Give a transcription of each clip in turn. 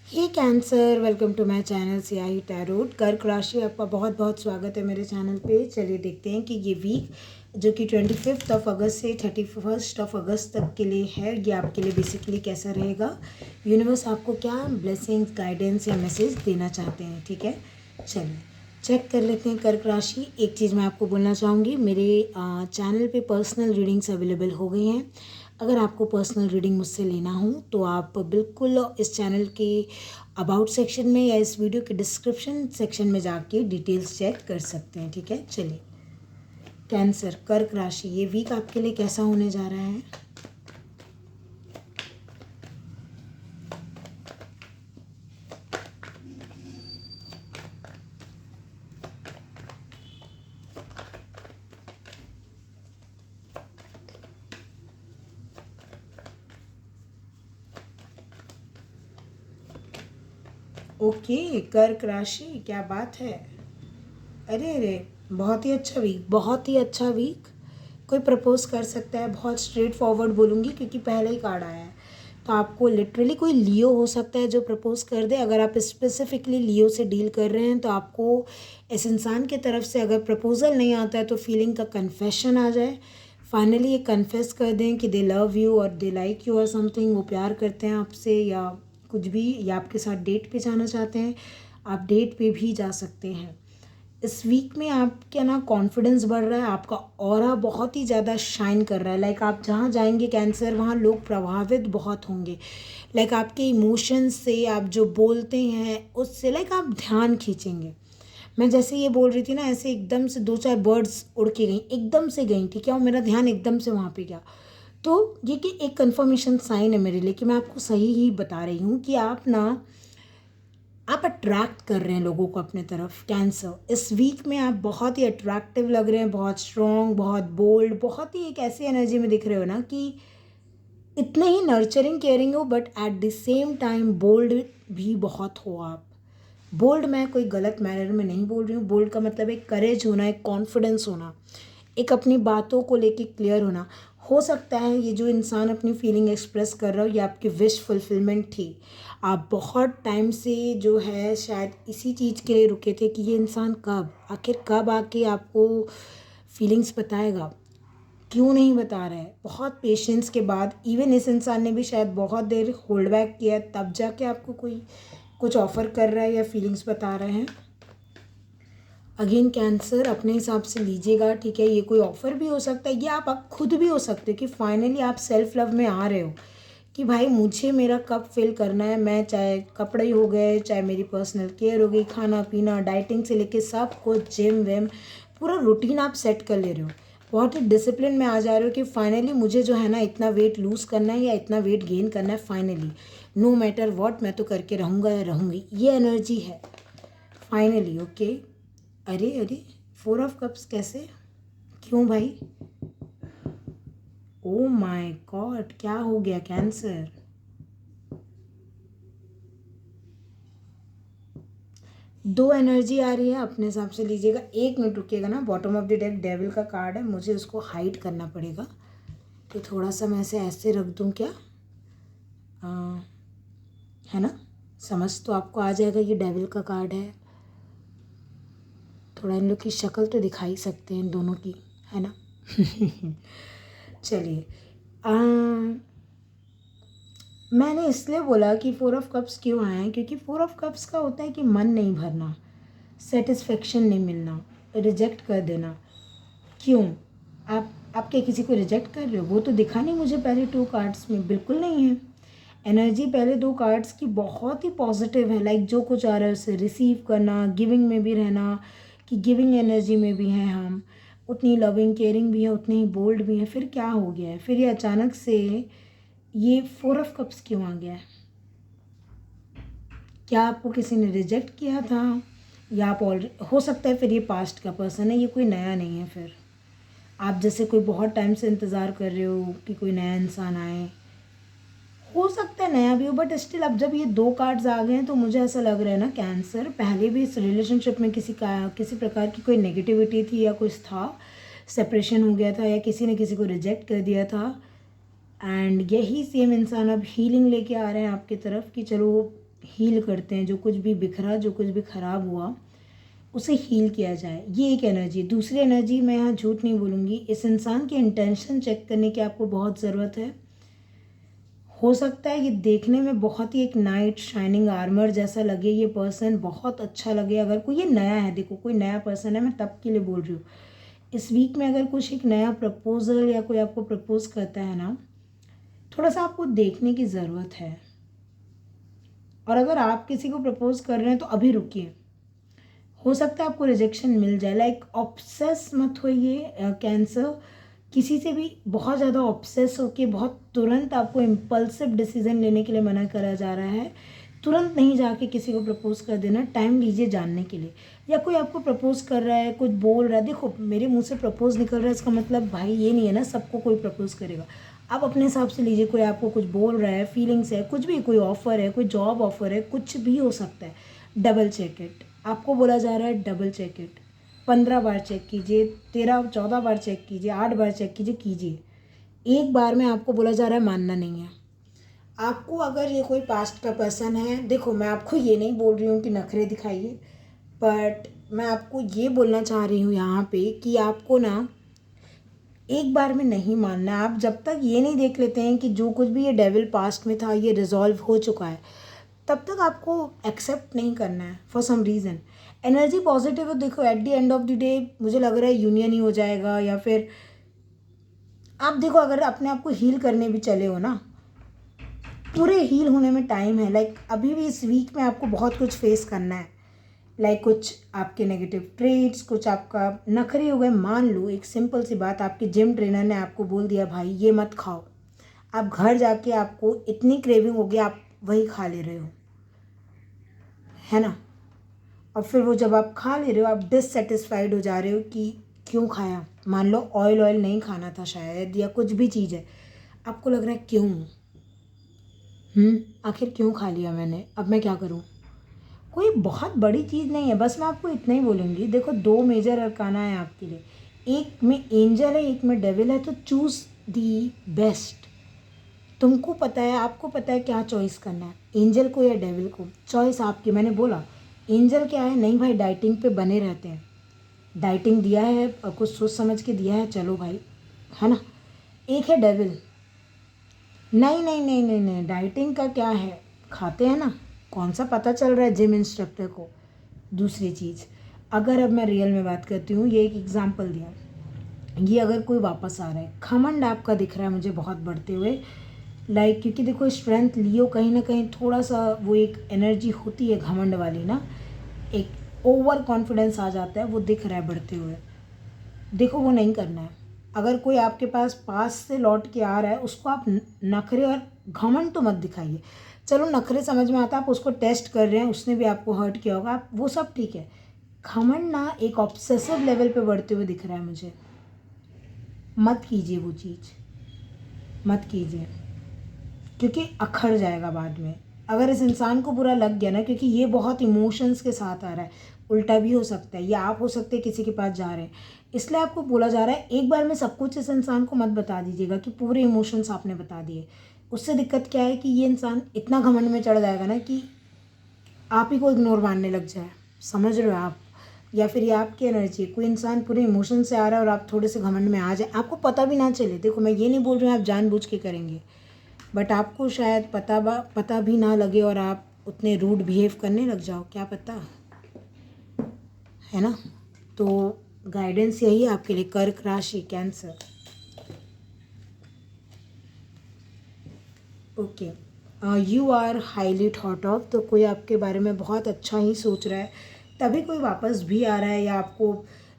Hey cancer, welcome to my channel Siyahi tarot. कर्क राशि, आपका बहुत बहुत स्वागत है मेरे चैनल पे। चलिए देखते हैं कि ये वीक जो कि 25 अगस्त से 31 अगस्त तक के लिए है, ये आपके लिए बेसिकली कैसा रहेगा। यूनिवर्स आपको क्या ब्लेसिंग्स, गाइडेंस या मैसेज देना चाहते हैं, ठीक है। चलिए चेक कर लेते हैं कर्क राशि। एक चीज़ मैं आपको बोलना चाहूँगी, मेरे चैनल पे पर्सनल रीडिंग्स अवेलेबल हो गई हैं। अगर आपको पर्सनल रीडिंग मुझसे लेना हो तो आप बिल्कुल इस चैनल के अबाउट सेक्शन में या इस वीडियो के डिस्क्रिप्शन सेक्शन में जाके डिटेल्स चेक कर सकते हैं, ठीक है। चलिए कैंसर, कर्क राशि, ये वीक आपके लिए कैसा होने जा रहा है। ओके कर्क राशि, क्या बात है। अरे अरे, बहुत ही अच्छा वीक, बहुत ही अच्छा वीक। कोई प्रपोज कर सकता है, बहुत स्ट्रेट फॉरवर्ड बोलूँगी क्योंकि पहले ही कार्ड आया है। तो आपको लिटरली कोई लियो हो सकता है जो प्रपोज कर दे। अगर आप स्पेसिफिकली लियो से डील कर रहे हैं तो आपको इस इंसान की तरफ से अगर प्रपोजल नहीं आता है तो फीलिंग का कन्फेशन आ जाए। फाइनली ये कन्फेस कर दें कि दे लव यू और दे लाइक यू और समथिंग, वो प्यार करते हैं आपसे या कुछ भी, या आपके साथ डेट पे जाना चाहते हैं। आप डेट पे भी जा सकते हैं। इस वीक में आपके ना कॉन्फिडेंस बढ़ रहा है, आपका ऑरा बहुत ही ज़्यादा शाइन कर रहा है। लाइक आप जहाँ जाएंगे कैंसर, वहाँ लोग प्रभावित बहुत होंगे। लाइक आपके इमोशंस से, आप जो बोलते हैं उससे लाइक आप ध्यान खींचेंगे। मैं जैसे ये बोल रही थी ना, ऐसे एकदम से दो चार बर्ड्स उड़ के गई, एकदम से गई, ठीक है, और मेरा ध्यान एकदम से वहाँ पे गया। तो ये कि एक कन्फर्मेशन साइन है मेरे लिए कि मैं आपको सही ही बता रही हूँ कि आप अट्रैक्ट कर रहे हैं लोगों को अपने तरफ। कैंसर, इस वीक में आप बहुत ही अट्रैक्टिव लग रहे हैं, बहुत स्ट्रॉन्ग, बहुत बोल्ड, बहुत ही एक ऐसी एनर्जी में दिख रहे हो ना कि इतने ही नर्चरिंग, केयरिंग हो, but at the same time bold भी बहुत हो आप। बोल्ड मैं कोई गलत मैनर में नहीं बोल रही हूँ। बोल्ड का मतलब एक करेज होना, एक कॉन्फिडेंस होना, एक अपनी बातों को लेके क्लियर होना। हो सकता है ये जो इंसान अपनी फीलिंग एक्सप्रेस कर रहा हो ये आपकी विश फुलफिलमेंट थी। आप बहुत टाइम से जो है शायद इसी चीज़ के लिए रुके थे कि ये इंसान कब, आखिर कब आके आपको फीलिंग्स बताएगा। क्यों नहीं बता रहा है। बहुत पेशेंस के बाद, इवन इस इंसान ने भी शायद बहुत देर होल्ड बैक किया, तब जाके आपको कोई कुछ ऑफ़र कर रहा है या फीलिंग्स बता रहे हैं। अगेन कैंसर, अपने हिसाब से लीजिएगा, ठीक है। ये कोई ऑफ़र भी हो सकता है, ये आप खुद भी हो सकते हो कि फाइनली आप सेल्फ लव में आ रहे हो कि भाई मुझे मेरा कप फिल करना है। मैं चाहे कपड़े ही हो गए, चाहे मेरी पर्सनल केयर हो गई, खाना पीना, डाइटिंग से लेके सब कुछ, जिम विम, पूरा रूटीन आप सेट कर ले रहे हो। बहुत ही डिसिप्लिन में आ जा रहे हो कि फाइनली मुझे जो है ना इतना वेट लूज़ करना है या इतना वेट गेन करना है। फाइनली नो मैटर वॉट, मैं तो करके रहूँगा या रहूँगी, ये एनर्जी है फाइनली। ओके। अरे अरे, 4 ऑफ कप्स कैसे, क्यों भाई। ओ माय गॉड, क्या हो गया कैंसर। दो एनर्जी आ रही है, अपने हिसाब से लीजिएगा। 1 मिनट रुकिएगा ना, bottom of the deck devil का कार्ड है, मुझे उसको हाइड करना पड़ेगा। तो थोड़ा सा मैं ऐसे रख दूँ क्या, आ, है ना, समझ तो आपको आ जाएगा ये डेविल का कार्ड है। थोड़ा इन लोग की शक्ल तो दिखा ही सकते हैं इन दोनों की, है ना। चलिए, मैंने इसलिए बोला कि 4 ऑफ कप्स क्यों आए हैं, क्योंकि 4 ऑफ कप्स का होता है कि मन नहीं भरना, सेटिस्फेक्शन नहीं मिलना, रिजेक्ट कर देना। क्यों, आप क्या किसी को रिजेक्ट कर रहे हो। वो तो दिखा नहीं मुझे पहले 2 कार्ड्स में, बिल्कुल नहीं है। एनर्जी पहले 2 कार्ड्स की बहुत ही पॉजिटिव है। लाइक जो कुछ आ रहा है उसे रिसीव करना, गिविंग में भी रहना, कि गिविंग एनर्जी में भी हैं हम, उतनी लविंग केयरिंग भी है, उतने ही बोल्ड भी है। फिर क्या हो गया है, फिर ये अचानक से ये 4 ऑफ कप्स क्यों आ गया है। क्या आपको किसी ने रिजेक्ट किया था, या आप ऑलरेडी, हो सकता है फिर ये पास्ट का पर्सन है, ये कोई नया नहीं है। फिर आप जैसे कोई बहुत टाइम से इंतज़ार कर रहे हो कि कोई नया इंसान आए, हो सकता है नया भी हो, बट स्टिल अब जब ये 2 कार्ड्स आ गए हैं तो मुझे ऐसा लग रहा है ना कैंसर, पहले भी इस रिलेशनशिप में किसी प्रकार की कोई नेगेटिविटी थी या कुछ था, सेपरेशन हो गया था या किसी ने किसी को रिजेक्ट कर दिया था। एंड यही सेम इंसान अब हीलिंग लेके आ रहे हैं आपकी तरफ कि चलो हील करते हैं, जो कुछ भी बिखरा, जो कुछ भी ख़राब हुआ उसे हील किया जाए, ये एक एनर्जी। दूसरी एनर्जी, मैं यहाँ झूठ नहीं बोलूँगी, इस इंसान के इंटेंशन चेक करने की आपको बहुत ज़रूरत है। हो सकता है ये देखने में बहुत ही एक नाइट शाइनिंग आर्मर जैसा लगे, ये पर्सन बहुत अच्छा लगे। अगर कोई ये नया है, देखो कोई नया पर्सन है, मैं तब के लिए बोल रही हूँ, इस वीक में अगर कुछ एक नया प्रपोजल या कोई आपको प्रपोज करता है ना, थोड़ा सा आपको देखने की ज़रूरत है। और अगर आप किसी को प्रपोज कर रहे हैं तो अभी रुकिए, हो सकता है आपको रिजेक्शन मिल जाए। लाइक ऑब्सेस मत होइए कैंसर, किसी से भी बहुत ज़्यादा ऑब्सेस होके बहुत तुरंत आपको इम्पल्सिव डिसीजन लेने के लिए मना करा जा रहा है। तुरंत नहीं जाके किसी को प्रपोज कर देना, टाइम लीजिए जानने के लिए। या कोई आपको प्रपोज कर रहा है, कुछ बोल रहा है, देखो मेरे मुंह से प्रपोज निकल रहा है, इसका मतलब भाई ये नहीं है ना सबको कोई प्रपोज करेगा। आप अपने हिसाब से लीजिए, कोई आपको कुछ बोल रहा है, फीलिंग्स है, कुछ भी, कोई ऑफ़र है, कोई जॉब ऑफ़र है, कुछ भी हो सकता है। डबल चेक इट, आपको बोला जा रहा है डबल चेक इट। 15 बार चेक कीजिए, 13-14 बार चेक कीजिए, 8 बार चेक कीजिए। एक बार में आपको बोला जा रहा है मानना नहीं है। आपको अगर ये कोई पास्ट का पर्सन है, देखो मैं आपको ये नहीं बोल रही हूँ कि नखरे दिखाइए, बट मैं आपको ये बोलना चाह रही हूँ यहाँ पे कि आपको ना एक बार में नहीं मानना है। आप जब तक ये नहीं देख लेते हैं कि जो कुछ भी ये डेविल पास्ट में था ये रिजॉल्व हो चुका है, तब तक आपको एक्सेप्ट नहीं करना है for some reason. Energy positive है, देखो at the end of the day मुझे लग रहा है यूनियन ही हो जाएगा। या फिर आप देखो, अगर अपने आप को हील करने भी चले हो ना, पूरे हील होने में टाइम है। लाइक अभी भी इस वीक में आपको बहुत कुछ फेस करना है। लाइक कुछ आपके नेगेटिव ट्रेट्स, कुछ आपका नखरे हो गए। मान लो एक सिंपल सी बात, आपके जिम ट्रेनर ने आपको बोल दिया भाई ये मत खाओ, आप घर जाके आपको इतनी क्रेविंग हो गई, आप वही खा ले रहे हो, है ना। और फिर वो जब आप खा ले रहे हो, आप डिससेटिस्फाइड हो जा रहे हो कि क्यों खाया। मान लो ऑयल नहीं खाना था शायद, या कुछ भी चीज़ है, आपको लग रहा है क्यों, आखिर क्यों खा लिया मैंने, अब मैं क्या करूँ। कोई बहुत बड़ी चीज़ नहीं है, बस मैं आपको इतना ही बोलूँगी। देखो 2 मेजर अरकाना है आपके लिए, एक में एंजल है, एक में डेविल है, तो चूज़ दी बेस्ट। तुमको पता है, आपको पता है क्या चॉइस करना है, एंजल को या डेविल को, चॉइस आपकी। मैंने बोला एंजल क्या है, नहीं भाई डाइटिंग पे बने रहते हैं, डाइटिंग दिया है और कुछ सोच समझ के दिया है, चलो भाई, है ना। एक है डेविल, नहीं नहीं नहीं नहीं नहीं, डाइटिंग का क्या है, खाते हैं ना, कौन सा पता चल रहा है जिम इंस्ट्रक्टर को। दूसरी चीज़, अगर अब मैं रियल में बात करती हूँ, ये एक एग्जांपल दिया, ये अगर कोई वापस आ रहा है, घमंड आपका दिख रहा है मुझे बहुत बढ़ते हुए। लाइक क्योंकि देखो स्ट्रेंथ लियो कहीं ना कहीं थोड़ा सा वो एक एनर्जी होती है घमंड वाली ना, एक ओवर कॉन्फिडेंस आ जाता है, वो दिख रहा है बढ़ते हुए। देखो वो नहीं करना है। अगर कोई आपके पास से लौट के आ रहा है, उसको आप नखरे और घमंड तो मत दिखाइए। चलो नखरे समझ में आता है, आप उसको टेस्ट कर रहे हैं, उसने भी आपको हर्ट किया होगा, आप वो सब ठीक है। घमंड ना एक ऑब्सेसिव लेवल पे बढ़ते हुए दिख रहा है मुझे, मत कीजिए वो चीज़, मत कीजिए, क्योंकि अखड़ जाएगा बाद में। अगर इस इंसान को बुरा लग गया ना, क्योंकि ये बहुत इमोशंस के साथ आ रहा है, उल्टा भी हो सकता है, या आप हो सकते हैं किसी के पास जा रहे हैं, इसलिए आपको बोला जा रहा है एक बार में सब कुछ इस इंसान को मत बता दीजिएगा कि पूरे इमोशंस आपने बता दिए। उससे दिक्कत क्या है कि ये इंसान इतना घमंड में चढ़ जाएगा ना कि आप ही को इग्नोर मारने लग जाए, समझ रहे हो आप। या फिर ये आपकी एनर्जी, कोई इंसान पूरे इमोशन से आ रहा है और आप थोड़े से घमंड में आ जाए, आपको पता भी ना चले। देखो मैं ये नहीं बोल रही हूँ आप जानबूझ के करेंगे, बट आपको शायद पता भी ना लगे और आप उतने रूड बिहेव करने लग जाओ, क्या पता, है ना। तो गाइडेंस यही है आपके लिए, कर्क राशि cancer. Okay, you are highly thought of, तो कोई आपके बारे में बहुत अच्छा ही सोच रहा है, तभी कोई वापस भी आ रहा है। या आपको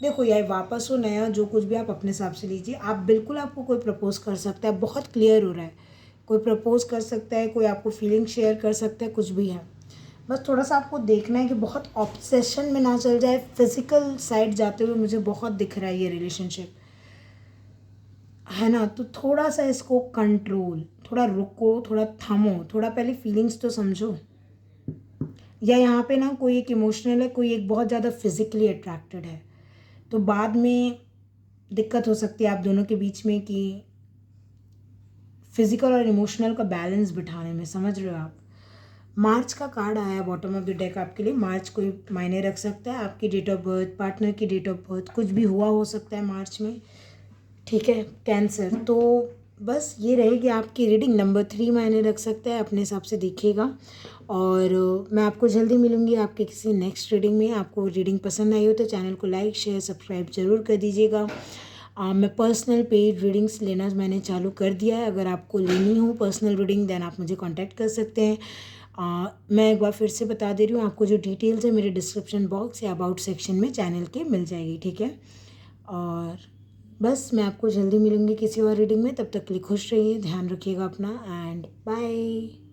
देखो, या वापस हो नया, जो कुछ भी आप अपने हिसाब से लीजिए। आप बिल्कुल, आपको कोई प्रपोज कर सकता है, बहुत क्लियर हो रहा है, कोई प्रपोज कर सकता है, कोई आपको फीलिंग शेयर कर सकता है, कुछ भी है। बस थोड़ा सा आपको देखना है कि बहुत ऑब्सेशन में ना चल जाए, फिजिकल साइड जाते हुए मुझे बहुत दिख रहा है ये रिलेशनशिप, है ना। तो थोड़ा सा इसको कंट्रोल, थोड़ा रुको, थोड़ा थमो, थोड़ा पहले फीलिंग्स तो समझो। या यहाँ पे ना कोई एक इमोशनल है, कोई एक बहुत ज़्यादा फिजिकली अट्रैक्टेड है, तो बाद में दिक्कत हो सकती है आप दोनों के बीच में कि फिजिकल और इमोशनल का बैलेंस बिठाने में, समझ रहे हो आप। मार्च का कार्ड आया है बॉटम ऑफ द डेक आपके लिए। मार्च कोई मायने रख सकता है, आपकी डेट ऑफ बर्थ, पार्टनर की डेट ऑफ बर्थ, कुछ भी हुआ हो सकता है मार्च में, ठीक है। कैंसर, तो बस ये रहेगी आपकी रीडिंग। नंबर 3 मायने रख सकता है, अपने हिसाब से देखिएगा। और मैं आपको जल्दी मिलूँगी आपके किसी नेक्स्ट रीडिंग में। आपको रीडिंग पसंद आई हो तो चैनल को लाइक शेयर सब्सक्राइब ज़रूर कर दीजिएगा। मैं पर्सनल पेड रीडिंग्स लेना मैंने चालू कर दिया है। अगर आपको लेनी हो पर्सनल रीडिंग देन आप मुझे कांटेक्ट कर सकते हैं। मैं एक बार फिर से बता दे रही हूँ, आपको जो डिटेल्स है मेरे डिस्क्रिप्शन बॉक्स या अबाउट सेक्शन में चैनल के मिल जाएगी, ठीक है। और बस मैं आपको जल्दी मिलूँगी किसी और रीडिंग में। तब तक के लिए खुश रहिए, ध्यान रखिएगा अपना, एंड बाय।